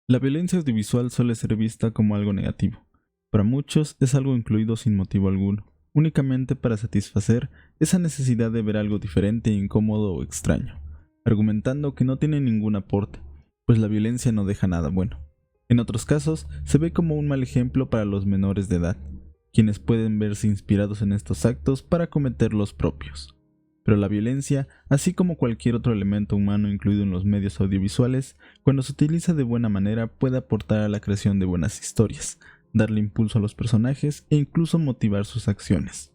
La violencia audiovisual suele ser vista como algo negativo. Para muchos es algo incluido sin motivo alguno, únicamente para satisfacer esa necesidad de ver algo diferente, incómodo o extraño, argumentando que no tiene ningún aporte, pues la violencia no deja nada bueno. En otros casos, se ve como un mal ejemplo para los menores de edad, quienes pueden verse inspirados en estos actos para cometer los propios. Pero la violencia, así como cualquier otro elemento humano incluido en los medios audiovisuales, cuando se utiliza de buena manera puede aportar a la creación de buenas historias, darle impulso a los personajes e incluso motivar sus acciones,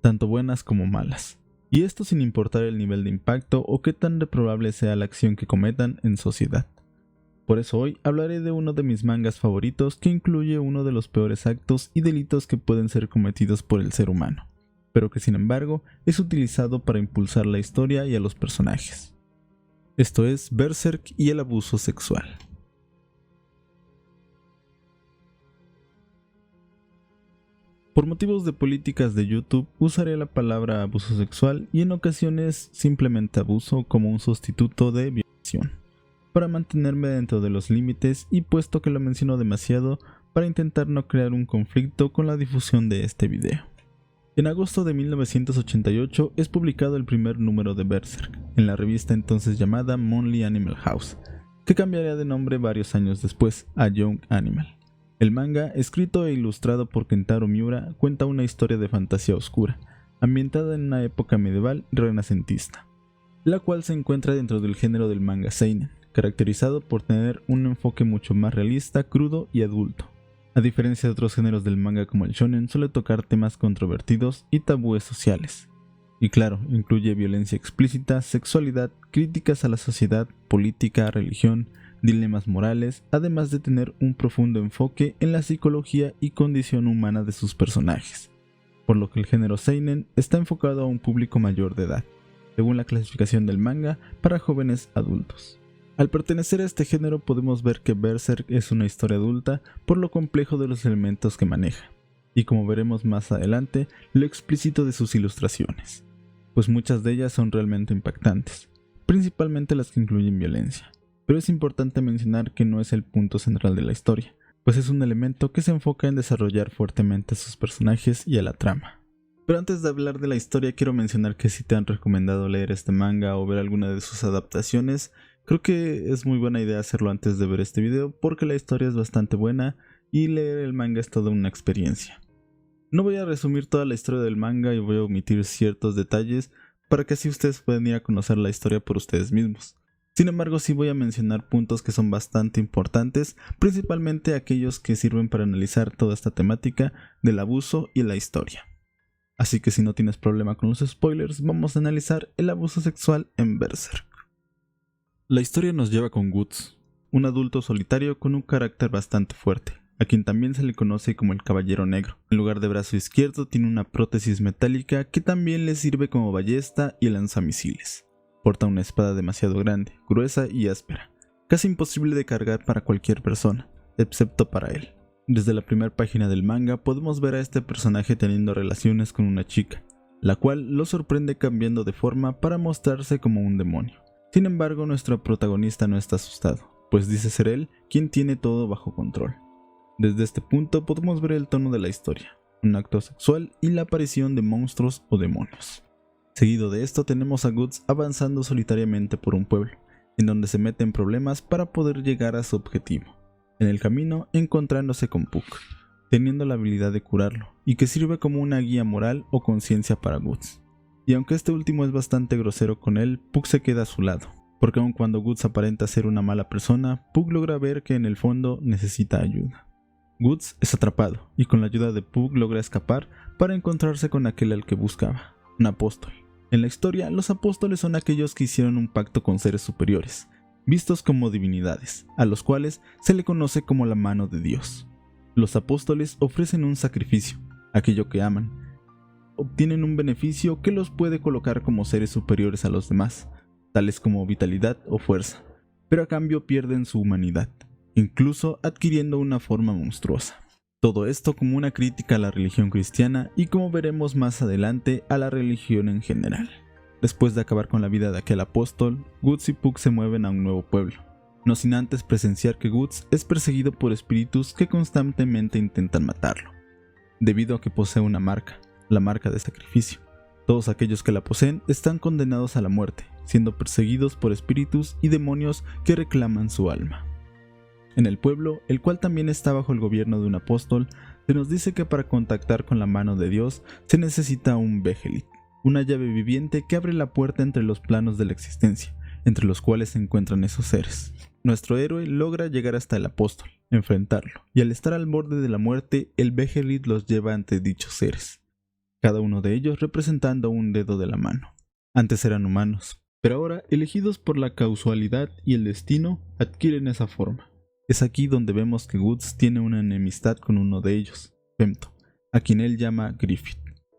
tanto buenas como malas. Y esto sin importar el nivel de impacto o qué tan reprobable sea la acción que cometan en sociedad. Por eso hoy hablaré de uno de mis mangas favoritos que incluye uno de los peores actos y delitos que pueden ser cometidos por el ser humano, pero que sin embargo es utilizado para impulsar la historia y a los personajes. Esto es Berserk y el abuso sexual. Por motivos de políticas de YouTube usaré la palabra abuso sexual y en ocasiones simplemente abuso como un sustituto de violación, para mantenerme dentro de los límites y puesto que lo menciono demasiado para intentar no crear un conflicto con la difusión de este video. En agosto de 1988 es publicado el primer número de Berserk, en la revista entonces llamada Monthly Animal House, que cambiaría de nombre varios años después a Young Animal. El manga, escrito e ilustrado por Kentaro Miura, cuenta una historia de fantasía oscura, ambientada en una época medieval y renacentista, la cual se encuentra dentro del género del manga seinen, caracterizado por tener un enfoque mucho más realista, crudo y adulto. A diferencia de otros géneros del manga como el shonen, suele tocar temas controvertidos y tabúes sociales. Y claro, incluye violencia explícita, sexualidad, críticas a la sociedad, política, religión, dilemas morales, además de tener un profundo enfoque en la psicología y condición humana de sus personajes, por lo que el género seinen está enfocado a un público mayor de edad, según la clasificación del manga, para jóvenes adultos. Al pertenecer a este género podemos ver que Berserk es una historia adulta por lo complejo de los elementos que maneja, y como veremos más adelante, lo explícito de sus ilustraciones, pues muchas de ellas son realmente impactantes, principalmente las que incluyen violencia. Pero es importante mencionar que no es el punto central de la historia, pues es un elemento que se enfoca en desarrollar fuertemente a sus personajes y a la trama. Pero antes de hablar de la historia quiero mencionar que si te han recomendado leer este manga o ver alguna de sus adaptaciones, creo que es muy buena idea hacerlo antes de ver este video porque la historia es bastante buena y leer el manga es toda una experiencia. No voy a resumir toda la historia del manga y voy a omitir ciertos detalles para que así ustedes puedan ir a conocer la historia por ustedes mismos. Sin embargo, sí voy a mencionar puntos que son bastante importantes, principalmente aquellos que sirven para analizar toda esta temática del abuso y la historia. Así que si no tienes problema con los spoilers, vamos a analizar el abuso sexual en Berserk. La historia nos lleva con Guts, un adulto solitario con un carácter bastante fuerte, a quien también se le conoce como el Caballero Negro. En lugar de brazo izquierdo tiene una prótesis metálica que también le sirve como ballesta y lanzamisiles. Porta una espada demasiado grande, gruesa y áspera, casi imposible de cargar para cualquier persona, excepto para él. Desde la primera página del manga podemos ver a este personaje teniendo relaciones con una chica, la cual lo sorprende cambiando de forma para mostrarse como un demonio. Sin embargo, nuestro protagonista no está asustado, pues dice ser él quien tiene todo bajo control. Desde este punto podemos ver el tono de la historia, un acto sexual y la aparición de monstruos o demonios. Seguido de esto tenemos a Guts avanzando solitariamente por un pueblo, en donde se mete en problemas para poder llegar a su objetivo. En el camino encontrándose con Puck, teniendo la habilidad de curarlo, y que sirve como una guía moral o conciencia para Guts. Y aunque este último es bastante grosero con él, Puck se queda a su lado, porque aun cuando Guts aparenta ser una mala persona, Puck logra ver que en el fondo necesita ayuda. Guts es atrapado, y con la ayuda de Puck logra escapar para encontrarse con aquel al que buscaba, un apóstol. En la historia, los apóstoles son aquellos que hicieron un pacto con seres superiores, vistos como divinidades, a los cuales se le conoce como la mano de Dios. Los apóstoles ofrecen un sacrificio, aquello que aman. Obtienen un beneficio que los puede colocar como seres superiores a los demás, tales como vitalidad o fuerza, pero a cambio pierden su humanidad, incluso adquiriendo una forma monstruosa. Todo esto como una crítica a la religión cristiana y, como veremos más adelante, a la religión en general. Después de acabar con la vida de aquel apóstol, Guts y Puck se mueven a un nuevo pueblo, no sin antes presenciar que Guts es perseguido por espíritus que constantemente intentan matarlo, debido a que posee una marca, la marca de sacrificio. Todos aquellos que la poseen están condenados a la muerte, siendo perseguidos por espíritus y demonios que reclaman su alma. En el pueblo, el cual también está bajo el gobierno de un apóstol, se nos dice que para contactar con la mano de Dios se necesita un Behelit, una llave viviente que abre la puerta entre los planos de la existencia, entre los cuales se encuentran esos seres. Nuestro héroe logra llegar hasta el apóstol, enfrentarlo, y al estar al borde de la muerte, el Behelit los lleva ante dichos seres, cada uno de ellos representando un dedo de la mano. Antes eran humanos, pero ahora, elegidos por la causalidad y el destino, adquieren esa forma. Es aquí donde vemos que Guts tiene una enemistad con uno de ellos, Femto, a quien él llama Griffith,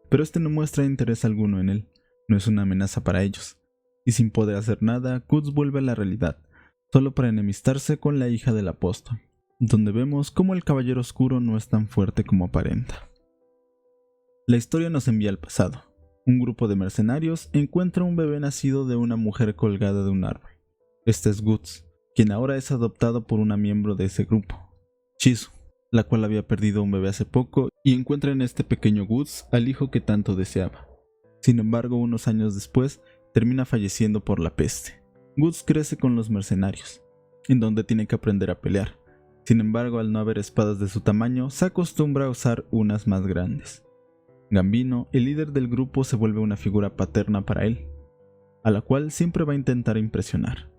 pero este no muestra interés alguno en él, no es una amenaza para ellos, y sin poder hacer nada, Guts vuelve a la realidad, solo para enemistarse con la hija del apóstol, donde vemos cómo el caballero oscuro no es tan fuerte como aparenta. La historia nos envía al pasado. Un grupo de mercenarios encuentra un bebé nacido de una mujer colgada de un árbol. Este es Guts, quien ahora es adoptado por una miembro de ese grupo, Chizu, la cual había perdido un bebé hace poco y encuentra en este pequeño Guts al hijo que tanto deseaba. Sin embargo, unos años después, termina falleciendo por la peste. Guts crece con los mercenarios, en donde tiene que aprender a pelear. Sin embargo, al no haber espadas de su tamaño, se acostumbra a usar unas más grandes. Gambino, el líder del grupo, se vuelve una figura paterna para él, a la cual siempre va a intentar impresionar.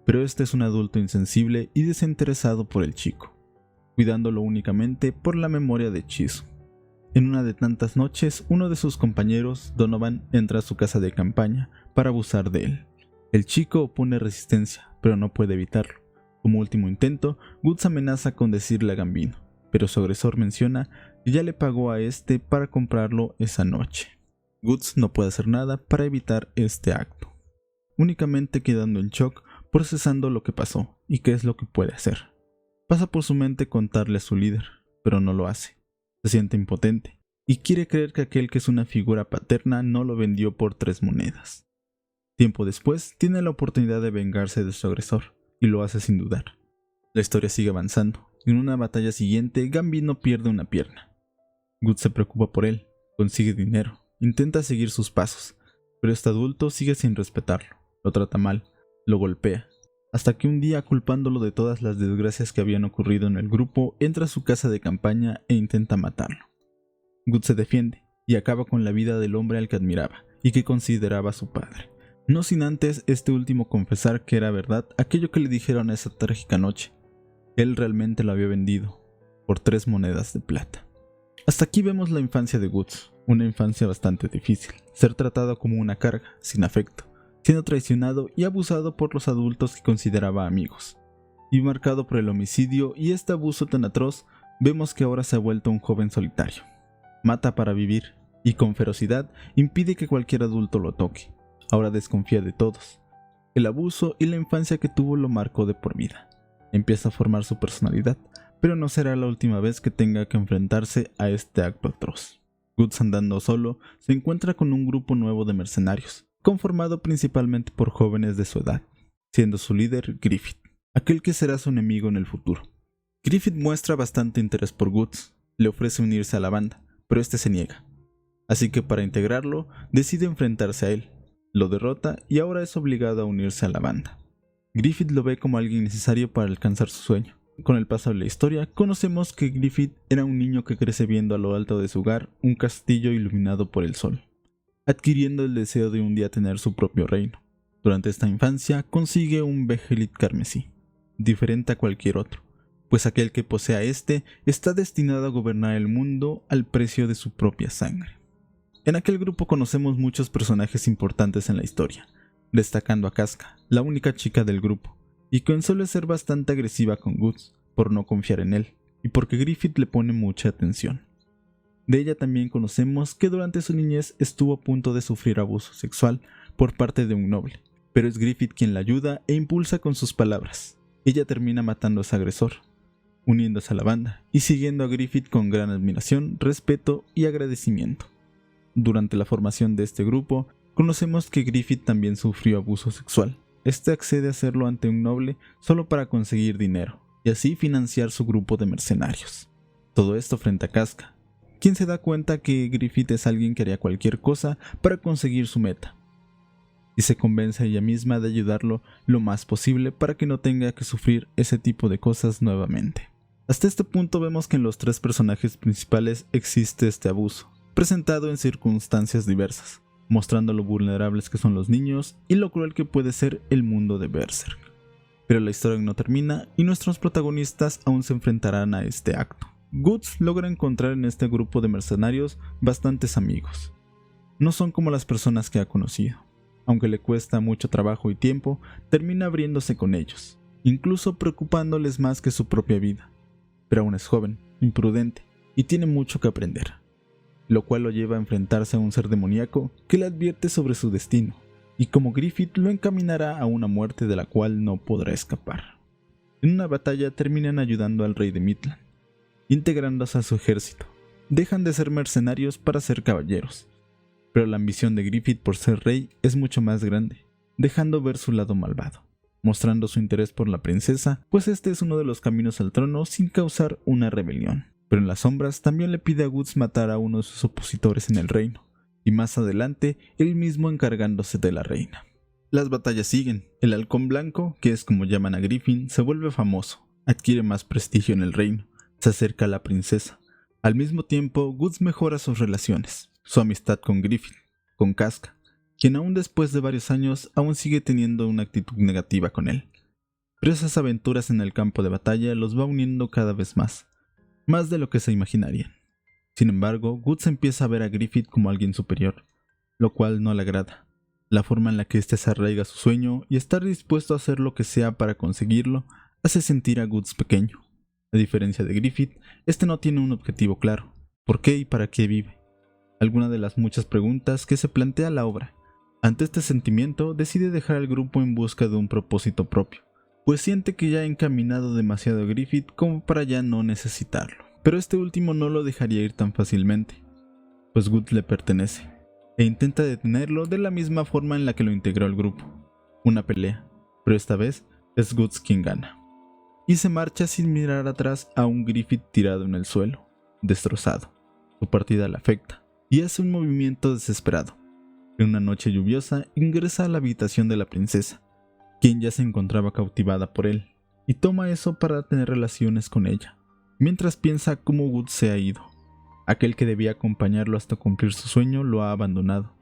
Pero este es un adulto insensible y desinteresado por el chico, cuidándolo únicamente por la memoria de Chizu. En una de tantas noches, uno de sus compañeros, Donovan, entra a su casa de campaña para abusar de él. El chico opone resistencia, pero no puede evitarlo. Como último intento, Guts amenaza con decirle a Gambino, pero su agresor menciona que ya le pagó a este para comprarlo esa noche. Guts no puede hacer nada para evitar este acto, únicamente quedando en shock, procesando lo que pasó y qué es lo que puede hacer. Pasa por su mente contarle a su líder, pero no lo hace. Se siente impotente y quiere creer que aquel que es una figura paterna no lo vendió por 3 monedas. Tiempo después, tiene la oportunidad de vengarse de su agresor y lo hace sin dudar. La historia sigue avanzando. En una batalla siguiente, Gambino pierde una pierna. Guts se preocupa por él, consigue dinero, intenta seguir sus pasos, pero este adulto sigue sin respetarlo, lo trata mal, lo golpea, hasta que un día, culpándolo de todas las desgracias que habían ocurrido en el grupo, entra a su casa de campaña e intenta matarlo. Guts se defiende y acaba con la vida del hombre al que admiraba y que consideraba su padre, no sin antes este último confesar que era verdad aquello que le dijeron esa trágica noche. Él realmente lo había vendido por 3 monedas de plata. Hasta aquí vemos la infancia de Guts, una infancia bastante difícil, ser tratado como una carga, sin afecto, siendo traicionado y abusado por los adultos que consideraba amigos, y marcado por el homicidio y este abuso tan atroz. Vemos que ahora se ha vuelto un joven solitario, mata para vivir y con ferocidad impide que cualquier adulto lo toque. Ahora desconfía de todos. El abuso y la infancia que tuvo lo marcó de por vida. Empieza a formar su personalidad, pero no será la última vez que tenga que enfrentarse a este acto atroz. Guts, andando solo, se encuentra con un grupo nuevo de mercenarios, conformado principalmente por jóvenes de su edad, siendo su líder Griffith, aquel que será su enemigo en el futuro. Griffith muestra bastante interés por Guts, le ofrece unirse a la banda, pero este se niega. Así que para integrarlo, decide enfrentarse a él, lo derrota y ahora es obligado a unirse a la banda. Griffith lo ve como alguien necesario para alcanzar su sueño. Con el paso de la historia, conocemos que Griffith era un niño que crece viendo a lo alto de su hogar un castillo iluminado por el sol, adquiriendo el deseo de un día tener su propio reino. Durante esta infancia consigue un Behelit carmesí, diferente a cualquier otro, pues aquel que posea este está destinado a gobernar el mundo al precio de su propia sangre. En aquel grupo conocemos muchos personajes importantes en la historia, destacando a Casca, la única chica del grupo, y quien suele ser bastante agresiva con Guts, por no confiar en él, y porque Griffith le pone mucha atención. De ella también conocemos que durante su niñez estuvo a punto de sufrir abuso sexual por parte de un noble, pero es Griffith quien la ayuda e impulsa con sus palabras. Ella termina matando a ese agresor, uniéndose a la banda, y siguiendo a Griffith con gran admiración, respeto y agradecimiento. Durante la formación de este grupo, conocemos que Griffith también sufrió abuso sexual, este accede a hacerlo ante un noble solo para conseguir dinero, y así financiar su grupo de mercenarios. Todo esto frente a Casca, quien se da cuenta que Griffith es alguien que haría cualquier cosa para conseguir su meta, y se convence a ella misma de ayudarlo lo más posible para que no tenga que sufrir ese tipo de cosas nuevamente. Hasta este punto vemos que en los tres personajes principales existe este abuso, presentado en circunstancias diversas, mostrando lo vulnerables que son los niños y lo cruel que puede ser el mundo de Berserk. Pero la historia no termina y nuestros protagonistas aún se enfrentarán a este acto. Guts logra encontrar en este grupo de mercenarios bastantes amigos. No son como las personas que ha conocido. Aunque le cuesta mucho trabajo y tiempo, termina abriéndose con ellos, incluso preocupándoles más que su propia vida. Pero aún es joven, imprudente y tiene mucho que aprender, lo cual lo lleva a enfrentarse a un ser demoníaco que le advierte sobre su destino, y como Griffith lo encaminará a una muerte de la cual no podrá escapar. En una batalla terminan ayudando al rey de Midland, integrándose a su ejército. Dejan de ser mercenarios para ser caballeros, pero la ambición de Griffith por ser rey es mucho más grande, dejando ver su lado malvado, mostrando su interés por la princesa, pues este es uno de los caminos al trono sin causar una rebelión. Pero en las sombras también le pide a Guts matar a uno de sus opositores en el reino, y más adelante él mismo encargándose de la reina. Las batallas siguen. El halcón blanco, que es como llaman a Griffin, se vuelve famoso, adquiere más prestigio en el reino, se acerca a la princesa. Al mismo tiempo, Guts mejora sus relaciones, su amistad con Griffin, con Casca, quien aún después de varios años aún sigue teniendo una actitud negativa con él. Pero esas aventuras en el campo de batalla los va uniendo cada vez más de lo que se imaginarían. Sin embargo, Guts empieza a ver a Griffith como alguien superior, lo cual no le agrada. La forma en la que éste se arraiga a su sueño y estar dispuesto a hacer lo que sea para conseguirlo hace sentir a Guts pequeño. A diferencia de Griffith, este no tiene un objetivo claro. ¿Por qué y para qué vive? Alguna de las muchas preguntas que se plantea la obra. Ante este sentimiento, decide dejar al grupo en busca de un propósito propio, pues siente que ya ha encaminado demasiado a Griffith como para ya no necesitarlo. Pero este último no lo dejaría ir tan fácilmente, pues Guts le pertenece, e intenta detenerlo de la misma forma en la que lo integró al grupo. Una pelea, pero esta vez es Guts quien gana. Y se marcha sin mirar atrás a un Griffith tirado en el suelo, destrozado. Su partida le afecta, y hace un movimiento desesperado. En una noche lluviosa ingresa a la habitación de la princesa, quien ya se encontraba cautivada por él, y toma eso para tener relaciones con ella, mientras piensa cómo Guts se ha ido. Aquel que debía acompañarlo hasta cumplir su sueño lo ha abandonado.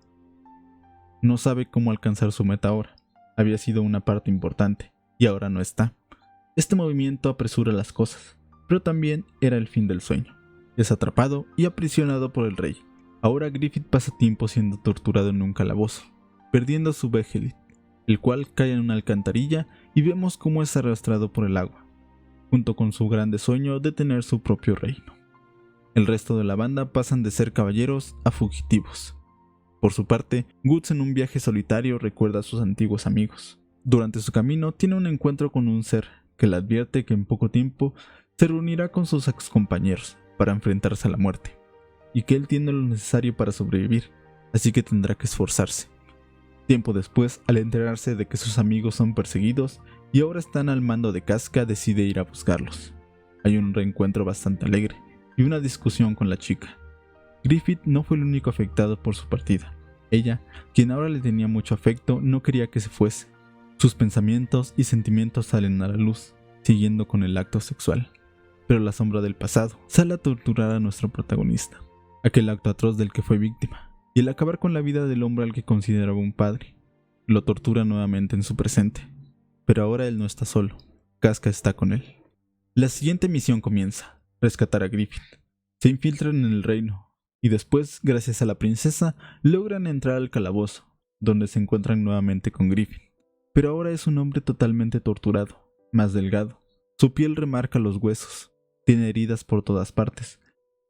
No sabe cómo alcanzar su meta ahora. Había sido una parte importante, y ahora no está. Este movimiento apresura las cosas, pero también era el fin del sueño. Es atrapado y aprisionado por el rey. Ahora Griffith pasa tiempo siendo torturado en un calabozo, perdiendo su Behelit, el cual cae en una alcantarilla y vemos cómo es arrastrado por el agua, junto con su grande sueño de tener su propio reino. El resto de la banda pasan de ser caballeros a fugitivos. Por su parte, Guts en un viaje solitario recuerda a sus antiguos amigos. Durante su camino tiene un encuentro con un ser que le advierte que en poco tiempo se reunirá con sus excompañeros para enfrentarse a la muerte, y que él tiene lo necesario para sobrevivir, así que tendrá que esforzarse. Tiempo después, al enterarse de que sus amigos son perseguidos y ahora están al mando de Casca, decide ir a buscarlos. Hay un reencuentro bastante alegre y una discusión con la chica. Griffith no fue el único afectado por su partida. Ella, quien ahora le tenía mucho afecto, no quería que se fuese. Sus pensamientos y sentimientos salen a la luz, siguiendo con el acto sexual. Pero la sombra del pasado sale a torturar a nuestro protagonista, aquel acto atroz del que fue víctima, y el acabar con la vida del hombre al que consideraba un padre. Lo tortura nuevamente en su presente, pero ahora él no está solo, Casca está con él. La siguiente misión comienza: rescatar a Griffith. Se infiltran en el reino, y después, gracias a la princesa, logran entrar al calabozo, donde se encuentran nuevamente con Griffith. Pero ahora es un hombre totalmente torturado, más delgado. Su piel remarca los huesos, tiene heridas por todas partes,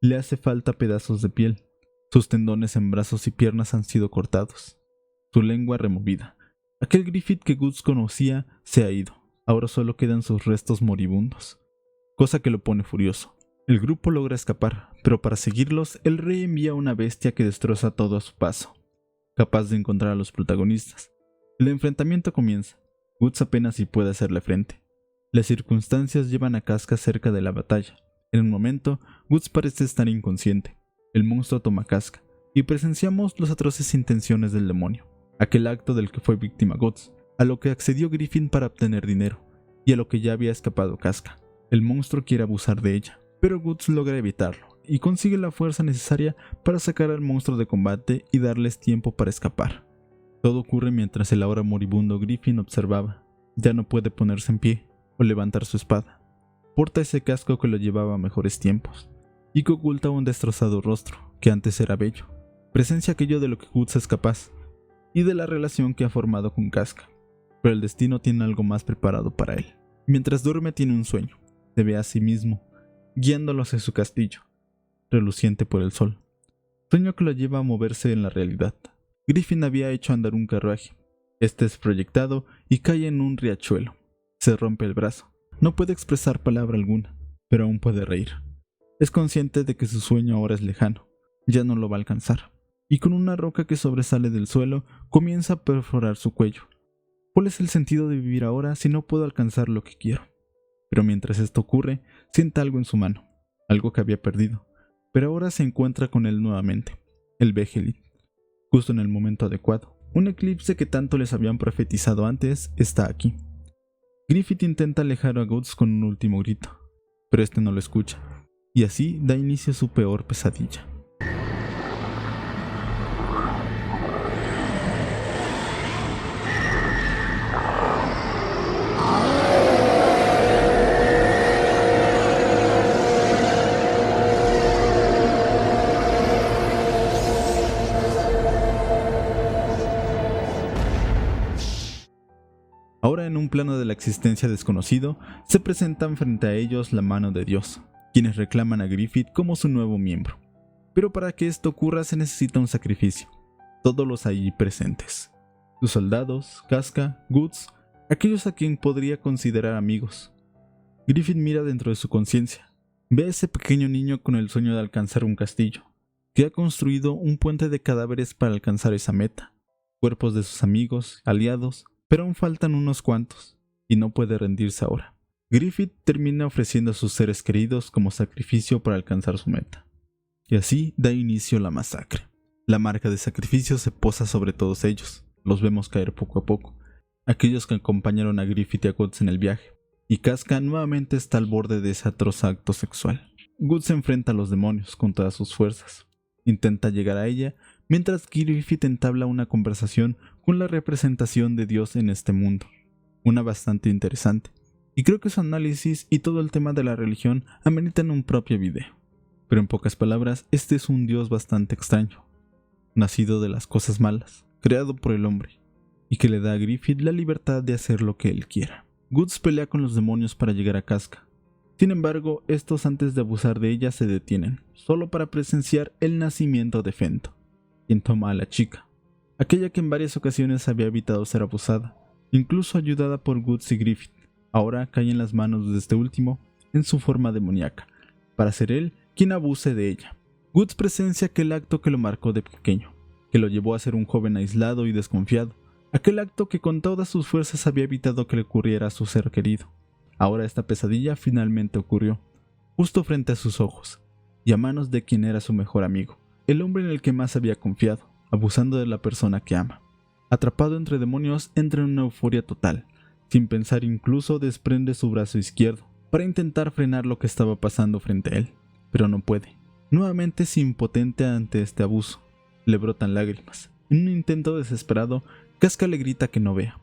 le hace falta pedazos de piel, sus tendones en brazos y piernas han sido cortados, su lengua removida. Aquel Griffith que Guts conocía se ha ido, ahora solo quedan sus restos moribundos, cosa que lo pone furioso. El grupo logra escapar, pero para seguirlos, el rey envía una bestia que destroza todo a su paso, capaz de encontrar a los protagonistas. El enfrentamiento comienza, Guts apenas si puede hacerle frente. Las circunstancias llevan a Casca cerca de la batalla. En un momento, Guts parece estar inconsciente. El monstruo toma a Casca, y presenciamos las atroces intenciones del demonio. Aquel acto del que fue víctima Guts, a lo que accedió Griffin para obtener dinero, y a lo que ya había escapado Casca. El monstruo quiere abusar de ella, pero Guts logra evitarlo, y consigue la fuerza necesaria para sacar al monstruo de combate y darles tiempo para escapar. Todo ocurre mientras el ahora moribundo Griffin observaba. Ya no puede ponerse en pie o levantar su espada. Porta ese casco que lo llevaba a mejores tiempos, y que oculta un destrozado rostro, que antes era bello. Presencia aquello de lo que Guts es capaz, y de la relación que ha formado con Casca. Pero el destino tiene algo más preparado para él. Mientras duerme tiene un sueño. Se ve a sí mismo, guiándolo hacia su castillo, reluciente por el sol. Sueño que lo lleva a moverse en la realidad. Griffin había hecho andar un carruaje. Este es proyectado y cae en un riachuelo. Se rompe el brazo. No puede expresar palabra alguna, pero aún puede reír. Es consciente de que su sueño ahora es lejano. Ya no lo va a alcanzar. Y con una roca que sobresale del suelo, comienza a perforar su cuello. ¿Cuál es el sentido de vivir ahora si no puedo alcanzar lo que quiero? Pero mientras esto ocurre, siente algo en su mano, algo que había perdido, pero ahora se encuentra con él nuevamente, el Vegelid. Justo en el momento adecuado, un eclipse que tanto les habían profetizado antes está aquí. Griffith intenta alejar a Guts con un último grito, pero este no lo escucha, y así da inicio a su peor pesadilla. Ahora, en un plano de la existencia desconocido, se presentan frente a ellos la mano de Dios, quienes reclaman a Griffith como su nuevo miembro. Pero para que esto ocurra se necesita un sacrificio. Todos los allí presentes. Sus soldados, Casca, Guts, aquellos a quien podría considerar amigos. Griffith mira dentro de su conciencia. Ve a ese pequeño niño con el sueño de alcanzar un castillo, que ha construido un puente de cadáveres para alcanzar esa meta. Cuerpos de sus amigos, aliados, pero aún faltan unos cuantos, y no puede rendirse ahora. Griffith termina ofreciendo a sus seres queridos como sacrificio para alcanzar su meta. Y así da inicio la masacre. La marca de sacrificio se posa sobre todos ellos. Los vemos caer poco a poco. Aquellos que acompañaron a Griffith y a Guts en el viaje. Y Casca nuevamente está al borde de ese atroz acto sexual. Guts se enfrenta a los demonios con todas sus fuerzas. Intenta llegar a ella, mientras Griffith entabla una conversación con la representación de Dios en este mundo. Una bastante interesante. Y creo que su análisis y todo el tema de la religión ameritan un propio video. Pero en pocas palabras, este es un Dios bastante extraño. Nacido de las cosas malas, creado por el hombre, y que le da a Griffith la libertad de hacer lo que él quiera. Guts pelea con los demonios para llegar a Casca. Sin embargo, estos antes de abusar de ella se detienen, solo para presenciar el nacimiento de Fento, quien toma a la chica, aquella que en varias ocasiones había evitado ser abusada, incluso ayudada por Guts y Griffith. Ahora cae en las manos de este último, en su forma demoníaca, para ser él quien abuse de ella. Guts presencia aquel acto que lo marcó de pequeño, que lo llevó a ser un joven aislado y desconfiado, aquel acto que con todas sus fuerzas había evitado que le ocurriera a su ser querido. Ahora esta pesadilla finalmente ocurrió, justo frente a sus ojos, y a manos de quien era su mejor amigo, el hombre en el que más había confiado, abusando de la persona que ama. Atrapado entre demonios, entra en una euforia total. Sin pensar incluso desprende su brazo izquierdo, para intentar frenar lo que estaba pasando frente a él, pero no puede. Nuevamente es impotente ante este abuso. Le brotan lágrimas. En un intento desesperado, Casca le grita que no vea,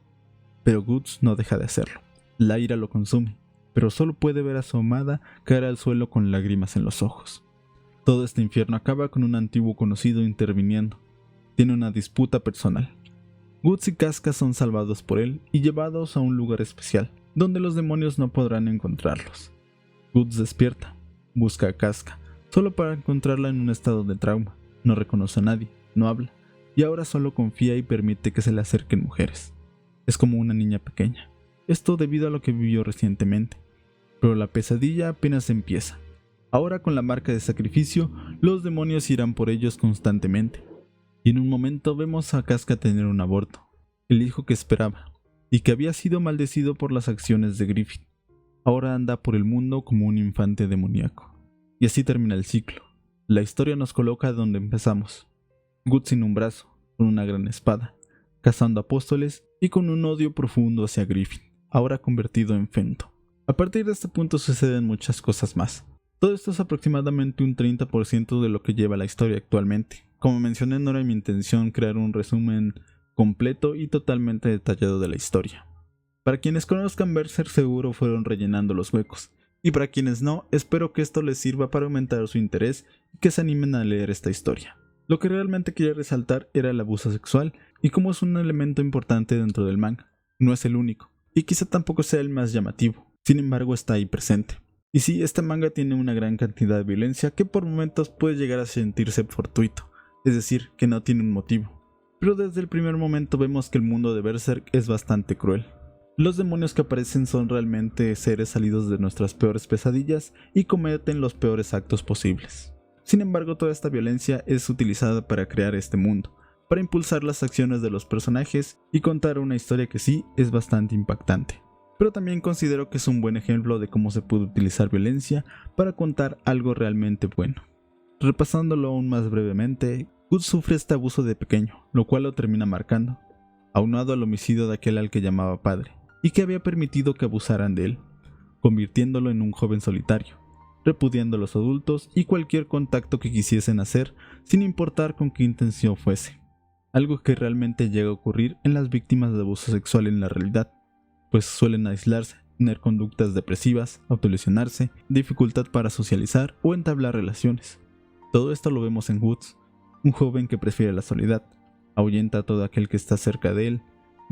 pero Guts no deja de hacerlo. La ira lo consume, pero solo puede ver a su amada caer al suelo con lágrimas en los ojos. Todo este infierno acaba con un antiguo conocido interviniendo. Tiene una disputa personal. Guts y Casca son salvados por él y llevados a un lugar especial, donde los demonios no podrán encontrarlos. Guts despierta, busca a Casca, solo para encontrarla en un estado de trauma. No reconoce a nadie, no habla, y ahora solo confía y permite que se le acerquen mujeres. Es como una niña pequeña. Esto debido a lo que vivió recientemente. Pero la pesadilla apenas empieza. Ahora con la marca de sacrificio, los demonios irán por ellos constantemente. Y en un momento vemos a Casca tener un aborto, el hijo que esperaba. y que había sido maldecido por las acciones de Griffith. Ahora anda por el mundo como un infante demoníaco. Y así termina el ciclo. La historia nos coloca donde empezamos. Guts sin un brazo, con una gran espada, cazando apóstoles y con un odio profundo hacia Griffith, ahora convertido en Fento. A partir de este punto suceden muchas cosas más. Todo esto es aproximadamente un 30% de lo que lleva la historia actualmente. Como mencioné, no era mi intención crear un resumen completo y totalmente detallado de la historia. Para quienes conozcan Berserk seguro fueron rellenando los huecos, y para quienes no, espero que esto les sirva para aumentar su interés y que se animen a leer esta historia. Lo que realmente quería resaltar era el abuso sexual y cómo es un elemento importante dentro del manga. No es el único, y quizá tampoco sea el más llamativo, sin embargo está ahí presente. Y sí, este manga tiene una gran cantidad de violencia que por momentos puede llegar a sentirse fortuito, es decir, que no tiene un motivo. Pero desde el primer momento vemos que el mundo de Berserk es bastante cruel. Los demonios que aparecen son realmente seres salidos de nuestras peores pesadillas y cometen los peores actos posibles. Sin embargo, toda esta violencia es utilizada para crear este mundo, para impulsar las acciones de los personajes y contar una historia que sí es bastante impactante. Pero también considero que es un buen ejemplo de cómo se puede utilizar violencia para contar algo realmente bueno. Repasándolo aún más brevemente, Guts sufre este abuso de pequeño, lo cual lo termina marcando, aunado al homicidio de aquel al que llamaba padre, y que había permitido que abusaran de él, convirtiéndolo en un joven solitario, repudiando a los adultos y cualquier contacto que quisiesen hacer sin importar con qué intención fuese, algo que realmente llega a ocurrir en las víctimas de abuso sexual en la realidad, pues suelen aislarse, tener conductas depresivas, autolesionarse, dificultad para socializar o entablar relaciones. Todo esto lo vemos en Guts, un joven que prefiere la soledad, ahuyenta a todo aquel que está cerca de él,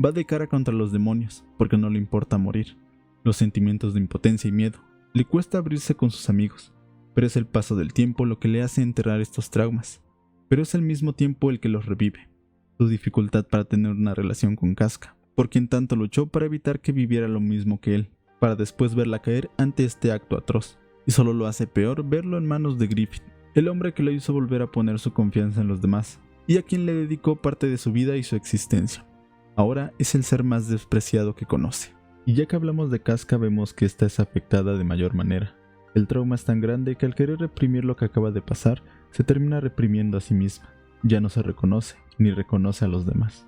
va de cara contra los demonios porque no le importa morir, los sentimientos de impotencia y miedo, le cuesta abrirse con sus amigos, pero es el paso del tiempo lo que le hace enterrar estos traumas, pero es al mismo tiempo el que los revive, su dificultad para tener una relación con Casca, por quien tanto luchó para evitar que viviera lo mismo que él, para después verla caer ante este acto atroz, y solo lo hace peor verlo en manos de Griffith, el hombre que lo hizo volver a poner su confianza en los demás, y a quien le dedicó parte de su vida y su existencia. Ahora es el ser más despreciado que conoce. Y ya que hablamos de Casca, vemos que esta es afectada de mayor manera. El trauma es tan grande que al querer reprimir lo que acaba de pasar, se termina reprimiendo a sí misma. Ya no se reconoce, ni reconoce a los demás.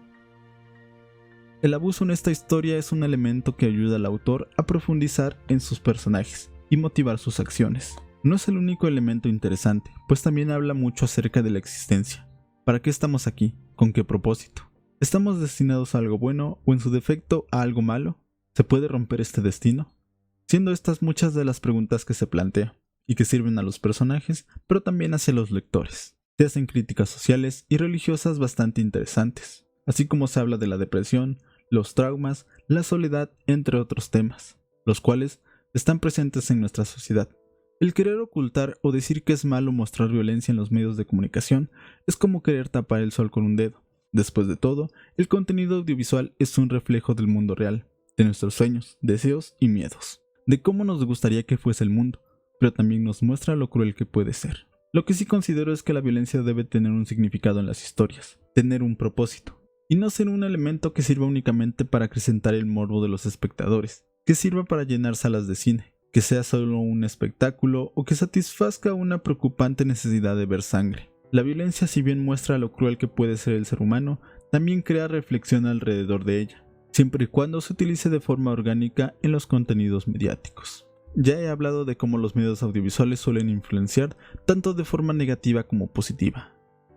El abuso en esta historia es un elemento que ayuda al autor a profundizar en sus personajes y motivar sus acciones. No es el único elemento interesante, pues también habla mucho acerca de la existencia. ¿Para qué estamos aquí? ¿Con qué propósito? ¿Estamos destinados a algo bueno o en su defecto a algo malo? ¿Se puede romper este destino? Siendo estas muchas de las preguntas que se plantea, y que sirven a los personajes, pero también hacia los lectores. Se hacen críticas sociales y religiosas bastante interesantes, así como se habla de la depresión, los traumas, la soledad, entre otros temas, los cuales están presentes en nuestra sociedad. El querer ocultar o decir que es malo mostrar violencia en los medios de comunicación es como querer tapar el sol con un dedo. Después de todo, el contenido audiovisual es un reflejo del mundo real, de nuestros sueños, deseos y miedos, de cómo nos gustaría que fuese el mundo, pero también nos muestra lo cruel que puede ser. Lo que sí considero es que la violencia debe tener un significado en las historias, tener un propósito, y no ser un elemento que sirva únicamente para acrecentar el morbo de los espectadores, que sirva para llenar salas de cine, que sea solo un espectáculo o que satisfazca una preocupante necesidad de ver sangre. La violencia, si bien muestra lo cruel que puede ser el ser humano, también crea reflexión alrededor de ella, siempre y cuando se utilice de forma orgánica en los contenidos mediáticos. Ya he hablado de cómo los medios audiovisuales suelen influenciar tanto de forma negativa como positiva.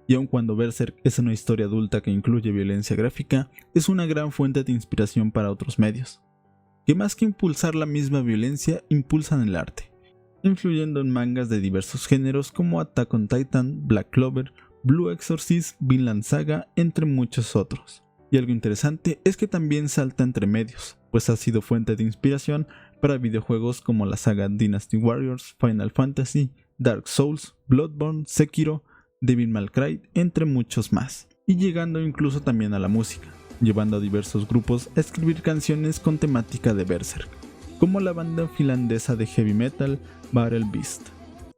Y aun cuando Berserk es una historia adulta que incluye violencia gráfica, es una gran fuente de inspiración para otros medios, que más que impulsar la misma violencia, impulsan el arte, influyendo en mangas de diversos géneros como Attack on Titan, Black Clover, Blue Exorcist, Vinland Saga, entre muchos otros. Y algo interesante es que también salta entre medios, pues ha sido fuente de inspiración para videojuegos como la saga Dynasty Warriors, Final Fantasy, Dark Souls, Bloodborne, Sekiro, Devil May Cry, entre muchos más, y llegando incluso también a la música, llevando a diversos grupos a escribir canciones con temática de Berserk, como la banda finlandesa de heavy metal Battle Beast.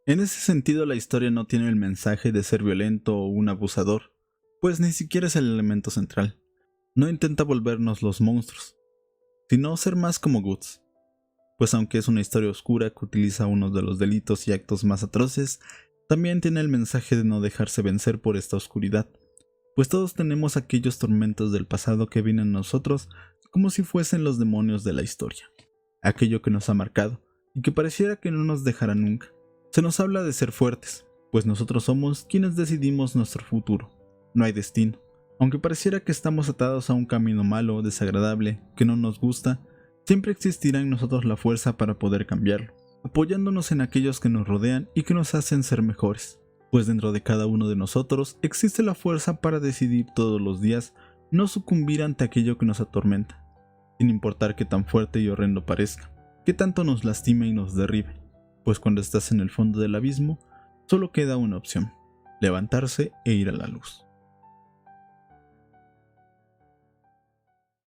En ese sentido, la historia no tiene el mensaje de ser violento o un abusador, pues ni siquiera es el elemento central. No intenta volvernos los monstruos, sino ser más como Guts. Pues aunque es una historia oscura que utiliza uno de los delitos y actos más atroces, también tiene el mensaje de no dejarse vencer por esta oscuridad, pues todos tenemos aquellos tormentos del pasado que vienen a nosotros como si fuesen los demonios de la historia, aquello que nos ha marcado y que pareciera que no nos dejará nunca. Se nos habla de ser fuertes, pues nosotros somos quienes decidimos nuestro futuro, no hay destino. Aunque pareciera que estamos atados a un camino malo, desagradable, que no nos gusta, siempre existirá en nosotros la fuerza para poder cambiarlo, apoyándonos en aquellos que nos rodean y que nos hacen ser mejores, pues dentro de cada uno de nosotros existe la fuerza para decidir todos los días no sucumbir ante aquello que nos atormenta, sin importar qué tan fuerte y horrendo parezca, qué tanto nos lastime y nos derribe, pues cuando estás en el fondo del abismo, solo queda una opción: levantarse e ir a la luz.